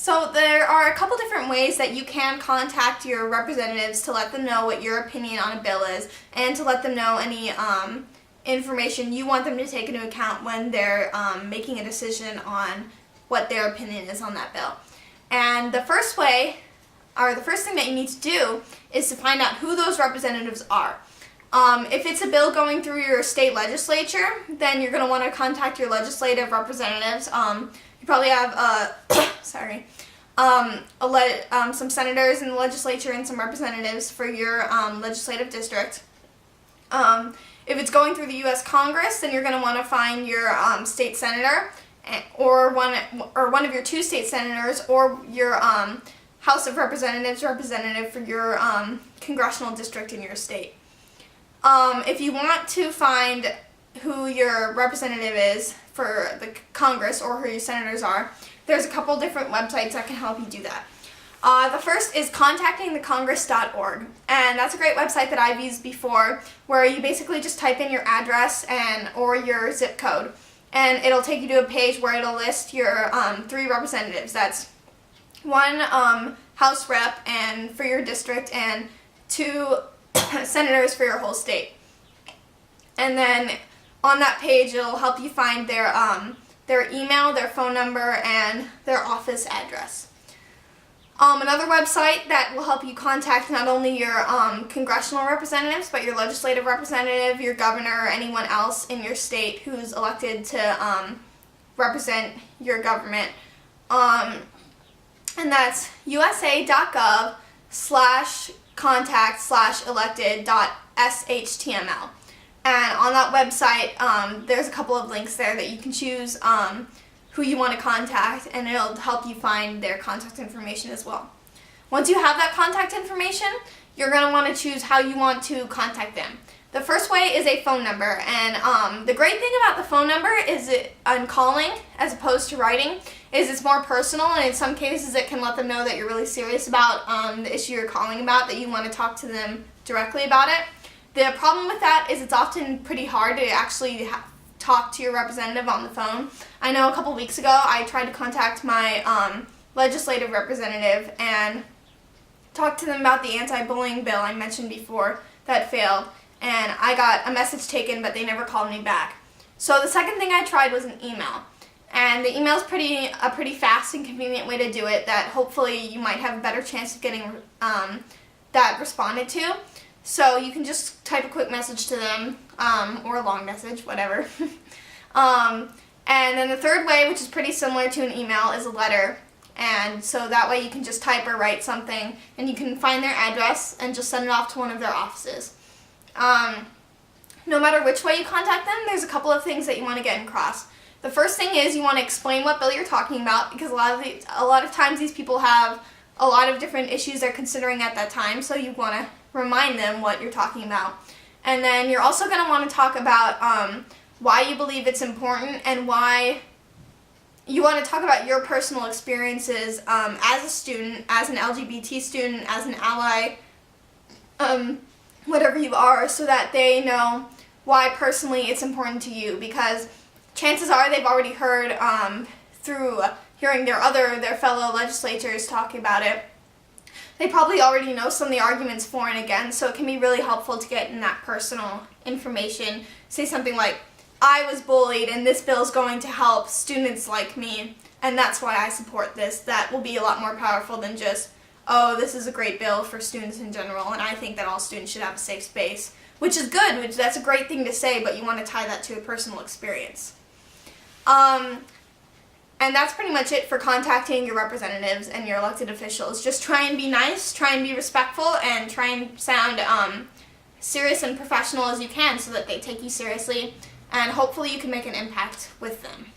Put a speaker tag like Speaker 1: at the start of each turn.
Speaker 1: So there are a couple different ways that you can contact your representatives to let them know what your opinion on a bill is and to let them know any information you want them to take into account when they're making a decision on what their opinion is on that bill. And the first way, or the first thing that you need to do, is to find out who those representatives are. If it's a bill going through your state legislature, then you're going to want to contact your legislative representatives. You probably have some senators in the legislature and some representatives for your legislative district. If it's going through the U.S. Congress, then you're going to want to find your state senator, or one of your two state senators, or your House of Representatives representative for your congressional district in your state. If you want to find who your representative is for the Congress or who your senators are, there's a couple different websites that can help you do that. The first is contactingthecongress.org, and that's a great website that I've used before, where you basically just type in your address or your zip code, and it'll take you to a page where it'll list your 3 representatives. That's 1 House rep and for your district, and 2 senators for your whole state. And then on that page, it'll help you find their email, their phone number, and their office address. Another website that will help you contact not only your congressional representatives, but your legislative representative, your governor, or anyone else in your state who's elected to represent your government. And that's usa.gov/contact/elected.shtml. And on that website, there's a couple of links there that you can choose who you want to contact, and it'll help you find their contact information as well. Once you have that contact information, you're going to want to choose how you want to contact them. The first way is a phone number, and the great thing about the phone number is on calling, as opposed to writing, is it's more personal, and in some cases it can let them know that you're really serious about the issue you're calling about, that you want to talk to them directly about it. The problem with that is it's often pretty hard to actually talk to your representative on the phone. I know a couple weeks ago I tried to contact my legislative representative and talk to them about the anti-bullying bill I mentioned before that failed, and I got a message taken, but they never called me back. So the second thing I tried was an email, and the email is a pretty fast and convenient way to do it that hopefully you might have a better chance of getting that responded to. So you can just type a quick message to them, or a long message, whatever. And then the third way, which is pretty similar to an email, is a letter. And so that way you can just type or write something, and you can find their address and just send it off to one of their offices. No matter which way you contact them, there's a couple of things that you want to get across. The first thing is you want to explain what bill you're talking about, because a lot of times these people have a lot of different issues they're considering at that time, so you want to remind them what you're talking about. And then you're also going to want to talk about why you believe it's important, and why you want to talk about your personal experiences as a student, as an LGBT student, as an ally, whatever you are, so that they know why personally it's important to you, because chances are they've already heard through hearing their fellow legislators talking about it. They probably already know some of the arguments for and against, so it can be really helpful to get in that personal information. Say something like, I was bullied and this bill is going to help students like me, and that's why I support this. That will be a lot more powerful than just, oh, this is a great bill for students in general, and I think that all students should have a safe space, which is good, that's a great thing to say, but you want to tie that to a personal experience. And that's pretty much it for contacting your representatives and your elected officials. Just try and be nice, try and be respectful, and try and sound serious and professional as you can so that they take you seriously, and hopefully you can make an impact with them.